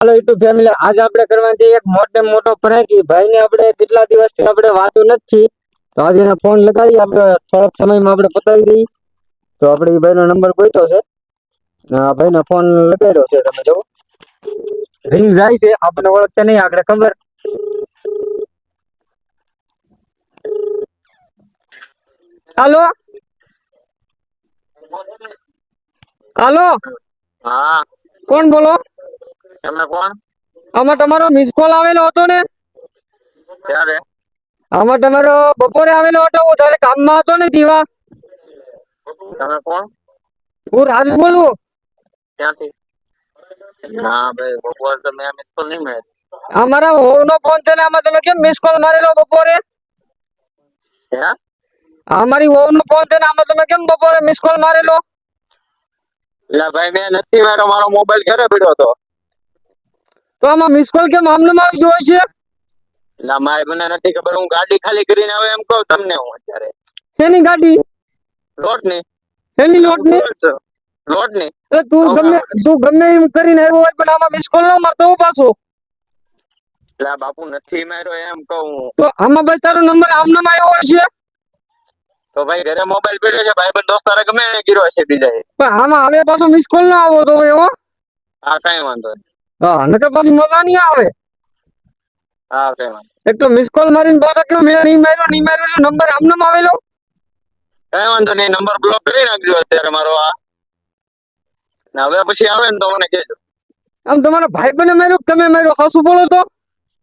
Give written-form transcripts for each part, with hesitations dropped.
Hello YouTube family, आज આપણે કરવાની છે એક મોટો પ્રેન્ક। ભાઈને આપણે કેટલા દિવસથી આપણે વાતો નથી, તો આજે એને ફોન લગાવી આપણે થોડાક સમયમાં આપણે પતાવી દઈએ। તો આપણે એ ભાઈનો નંબર ગોઈતો છે, આ ભાઈને ફોન લગાવ્યો છે। તમે જો રિંગ જાય છે, આપણને ઓળખતા નહીં, આપણે ખબર। હાલો હાલો, હા, કોણ બોલો? તમે કોણ? આમાં તમારો મિસ કોલ આવેલો હતો ને? ક્યારે? આમાં તમારો બપોરે આવેલો હતો, હું તારે કામમાં હતો ને દીવા। તમે કોણ? હું રાજુ બોલું। ક્યાંથી? ના ભાઈ, બપોર તો મેં મિસ કોલ નહીં મળ્યો। અમારા હોનો ફોન છે ને, આમાં તમે કેમ મિસ કોલ મારેલો બપોરે? હે? અમારી હોનો ફોન છે ને, આમાં તમે કેમ બપોરે મિસ કોલ મારેલો? એટલે ભાઈ મેં નથી માર્યો, મારો મોબાઈલ ઘરે પડ્યો હતો। તો આમાં મિસ કોલ કેમ આમનામ આવી ગયો છે? એટલે મારે મને નથી ખબર, હું ગાડી ખાલી કરીને આવે એમ કહું તમને હું અત્યારે। એની ગાડી લોટ ની એની લોટ ની લોટ ની તું ગમે એમ કરીને આવ્યો હોય, પણ આમાં મિસ કોલ ન મારતો હું પાછો। એટલે બાપુ નથી માર્યો એમ કહું। તો આમાં ભાઈ તારો નંબર આમનામ આવ્યો હોય છે? તો ભાઈ ઘરે મોબાઈલ પડ્યો છે, ભાઈ બંધ દોસ્તારે ગમે એને ગીરો છે બીજા। પણ આમાં હવે પાછો મિસ કોલ ના આવો તો એવો? હા, કઈ વાંધો નહીં। હા, નકર પાછી મજા નહીં આવે। હા, કઈ વાંધો એક તો મિસ કોલ મારીને પાછો કે મેં નહીં માર્યો એટલે નંબર આમનામ આવેલો। કઈ વાંધો નહીં, નંબર બ્લોક કરી નાખજો અત્યારે મારો આ। ને હવે પછી આવે ને તો મને કહેજો। આમ તમારો ભાઈ બને માર્યો, તમે માર્યો, હાસુ બોલો તો?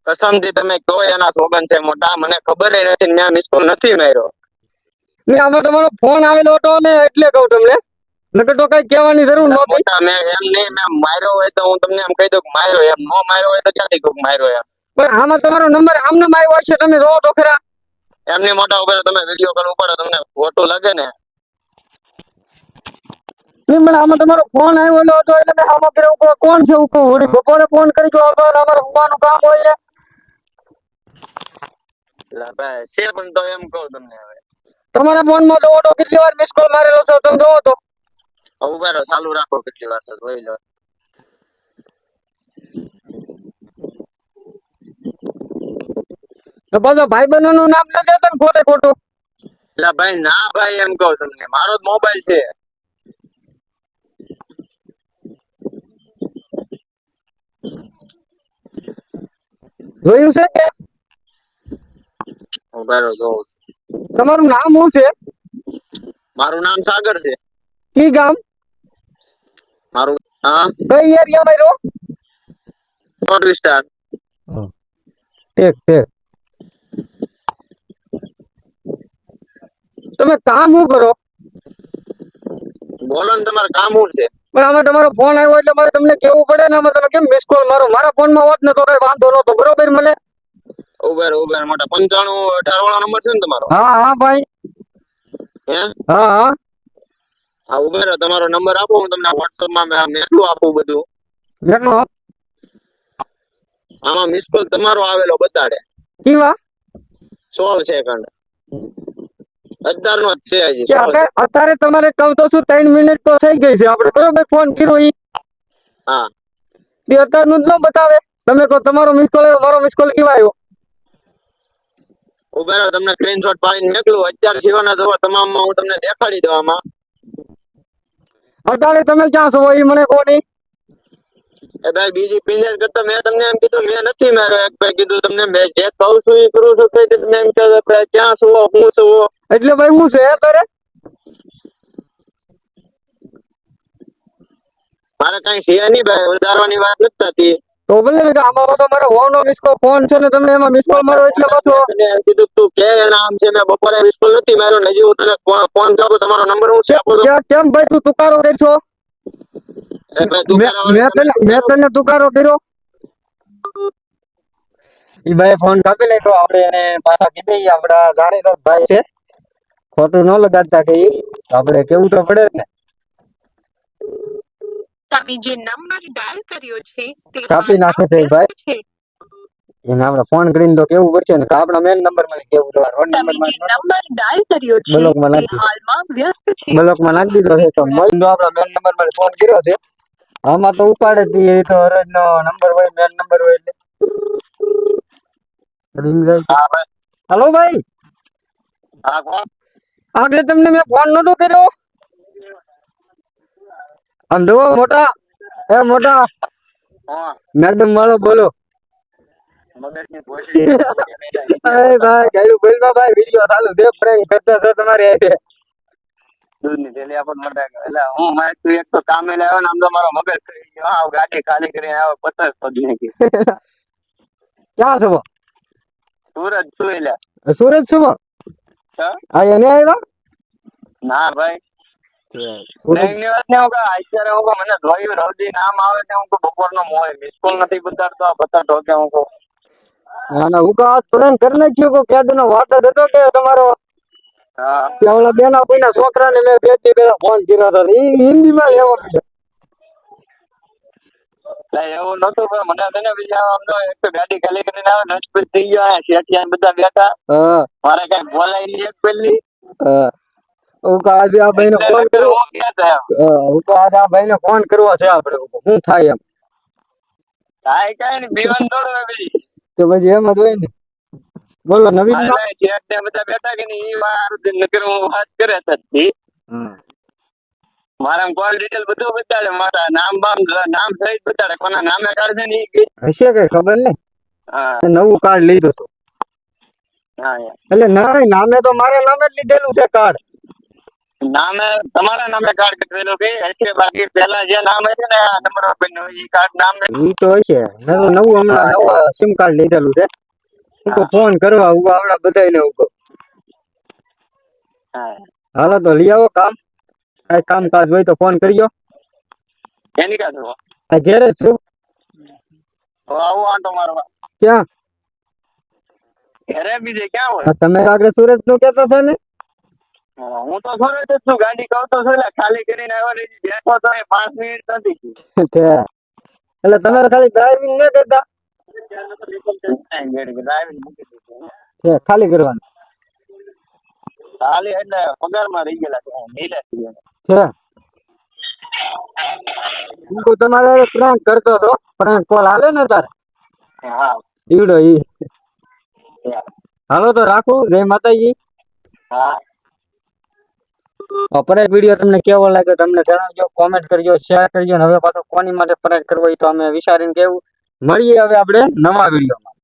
કસમથી તમે કહો એના સોગન છે મોટા, મને ખબર નથી, મેં મિસ કોલ નથી માર્યો। ને આમાં તમારો ફોન આવેલો હતો ને એટલે કહું તમને, નકર તો કઈ કહેવાની જરૂર નહોતી। મોટા મેં એમ નહીં, મેં માર્યો હોય તો હું તમને એમ કહી દઉં કે માર્યો, એમ નો માર્યો હોય તો ક્યાંથી કહું માર્યો એમ? પણ આમાં તમારો નંબર આમનામ આવ્યો હશે, તમે જોવો તો ખરા। એમની મોટા ઉપર તમે વિડીયો કોલ ઉપાડો, તમને ખોટું લાગે ને? નહીં, પણ આમાં તમારો ફોન આવેલો હતો એટલે મેં આમાં કર્યો કોણ છે વળી બપોરે ફોન કરી ગયો, અમારે હોવાનું કામ હોય ને। એટલે ભાઈ છે પણ તો એમ કહું તમને હવે તમારા ફોનમાં જોવો તો કેટલી વાર મિસ કોલ મારેલો છે, તમે જોવો તો। ઉભા ચાલુ રાખો, કેટલી વાર છે જોઈ લો। પાછો ભાઈ બહેનો નું નામ ન દેતા ને ખોટે ખોટું। એટલે ભાઈ ના ભાઈ એમ કહું તમને, મારો જ મોબાઈલ છે। જોયું છે કે? ઉભા જોઉં છું। તમારું નામ શું છે? મારું નામ સાગર છે। કી ગામ? મારું હા, કઈ એરિયા માં રહ્યો? કોટ વિસ્તાર। ઠીક ઠીક। તમે કામ શું કરો? બોલો ને, તમારે કામ શું છે? પણ આમાં તમારો ફોન આવ્યો એટલે મારે તમને કેવું પડે ને, આમાં તમે કેમ મિસ કોલ મારો? મારા ફોન માં હોત ને તો કઈ વાંધો નતો, બરોબર મને? ઉભા મોટા 9518 વાળો નંબર છે ને તમારો? હા હા ભાઈ, હે? હા હા હા, ઉભા તમારો નંબર આપો, હું તમને વોટ્સઅપ માં મેટલું આપું બધું। એટલો આમાં મિસ કોલ તમારો આવેલો બતાડે કેવા 16 સેકન્ડ, 18 નો જ છે હજી 16। અત્યારે તમારે કહું તો શું 3 મિનિટ તો થઈ ગઈ છે, આપણે બરોબર ફોન કર્યો ઈ? હા, એ અત્યારનું જ ન બતાવે? તમે કહો તમારો મિસ કોલ આવ્યો, મારો મિસ કોલ કેવા આવ્યો? ઉભા તમને સ્ક્રીનશોટ પાડીને મોકલું, અત્યારે સિવાના જોવા તમામમાં હું તમને દેખાડી દઉં આમાં। અત્યારે તમે ક્યાં છો એ મને કહો નહીં। એ ભાઈ બીજી પિંજર કરતા મેં તમને એમ કીધું મેં નથી માર્યો, એક ભાઈ કીધું તમને મેં જે કહું છું એ કરું છું, કઈ તમે એમ કહો ક્યાં છો હું છું? એટલે ભાઈ હું છે અત્યારે મારે કઈ છે નહીં ભાઈ, વધારવાની વાત નથી થતી। તો ભલે આમાં પાછો મારો હોનો મિસ કોલ ફોન છે ને, તમે એમાં મિસ કોલ મારો એટલે પાછો એમ કીધું તું કે નામ છે, મેં બપોરે મિસ કોલ નથી માર્યો ને, હજી હું તને ફોન કરું, તમારો નંબર હું છે આપો તો? કેમ ભાઈ તું તુકારો કરશો? એ ભાઈ તું મેં તને તુકારો કર્યો? ઈ ભાઈ ફોન કાપી નાખ્યો, આપણે એને પાછા કીધી આપડા જાણીતા ભાઈ છે, ખોટું ન લગાડતા કે આપણે કેવું તો પડે ને। તમે જે નંબર ડાયલ કર્યો છે તે કાપી નાખે છે ભાઈ, છે। એને આપણે ફોન કરીને તો કેવું પડશે ને, આપણા મેન નંબર માં કેવું તો તમે જે નંબર ડાયલ કર્યો છે બ્લોકમાં તે નાખી હાલમાં વ્યસ્ત છે। બ્લોકમાં નાખી દીધો છે, તો મળીને આપણા મેન નંબર માં ફોન કર્યો છે, આમાં તો ઉપાડે જ નહીં, એ તો હરોજ નો નંબર હોય, મેન નંબર હોય એટલે રિંગ જાય. હા ભાઈ. હાલો ભાઈ, હા કોણ? આગળ તમને મેં ફોન નતો કર્યો. આમ જુઓ મોટા, એ મોટા હા મેડમ વાળો બોલો. મગજની ગોળી છે. અરે ભાઈ ગાયું બોલમાં ભાઈ વિડિયો ચાલુ છે, પ્રેન્ક કરતા છે તમારે હારે. દૂધની થેલી આપણને મળે. એટલે હું મારે તું એક તો કામે લાવ્યો ને આમ તો મારો મગજ થઈ ગયો. હા ગાડી ખાલી કરીને આવ્યો 50 પગ નાખી. ક્યાં છો? સુરત છું એટલે. સુરત છો? હા? આ એને આવ્યા? ના ભાઈ સુરત ની વાત ને હું કહું, અત્યારે હું કહું, મને જોયું રવજી નામ આવે છે, હું કહું બપોરનો મોય મિસ કોલ નથી બતાડતો, આ બતાડતો કે હું કહું. ના ના, હું તો આજ પ્રેન્ક કરી નાખ્યો કે ક્યાંનો વાટ જ હતો કે તમારો હા ત્યાં ઓલા બેના કોઈના છોકરાને મેં 2 દી પહેલા ફોન કર્યો હતો, એ હિન્દીમાં લેવો પડ્યો. એટલે એવું નતું પણ મને છે ને બીજા આમ તો એક તો ગાડી ખાલી કરીને આવે નજપત થઈ ગયો. આ શેઠિયા બધા બેઠા, હા મારે કઈ બોલાય નહીં એક પહેલી. હા, હું તો આજે આ ભાઈને ફોન કર્યો. હું ક્યાં થાય હું તો આજે આ ભાઈને ફોન કરવો છે આપણે, શું થાય એમ. કાંઈ કાંઈ નહીં, બીવાન દોડો ભાઈ. તો પછી એમ જ હોય ને. બોલો નવીન મારે કાંઈ શેઠ ને બધા બેઠા કે નહીં, ઈ વાર નકર હું વાત કરે જ. મારા કોલ ડિટેલ બધું બતાડે, મારા નામ બામ નામ સહિત બતાડે, કોના નામે કાઢે ને ઈ કે. હશે કઈ ખબર નહીં. હા નવું કાર્ડ લીધું હતું હા યાર. એટલે ના, નામે તો મારા નામે જ લીધેલું છે કાર્ડ. નામે તમારા નામે કાર્ડ કરેલું કે હશે, બાકી પેલા જે નામ હતું ને આ નંબર આપેલું ઈ કાર્ડ નામ ઈ તો હશે. નવું હમણાં નવું સિમ કાર્ડ લીધેલું છે. હું તો ફોન કરવા હું આવડા બધાને હું કહું. હા હાલો તો લઈ આવો કામ, કઈ કામકાજ હોય તો ફોન કરજો. એની કાઢો આ ઘેરે જ છું. આવો આંટો મારવા. ક્યાં? ઘરે બીજે ક્યાં હોય? આ તમે આગળ સુરત નું કેતા હતા ને? હું તો સુરત જ છું, ગાડી કહું તો છું, એટલે ખાલી કરીને આવ્યો ને બેઠો તો એ 5 મિનિટ નથી થઈ. એટલે તમારે ખાલી ડ્રાઇવિંગ ન કરતા, ડ્રાઇવિંગ મૂકી દીધું. ખાલી કરવાનું ખાલી એટલે પગારમાં રહી ગયેલા છે, નીલે થઈ ગયા. છે. હું તો તમારે પ્રેન્ક કરતો હતો, પ્રેન્ક કોલ હાલે ને તારે હા ઈવડો ઈ. હાલો તો રાખું, જય માતાજી. હા પરેડ વિડીયો તમને કેવો લાગ્યો તમને જણાવજો, કોમેન્ટ કરજો, શેર કરજો. અને હવે પાછો કોની માટે પરેડ કરવો એ તો અમે વિચારીને કેવું. મળીએ હવે આપણે નવા વિડીયોમાં.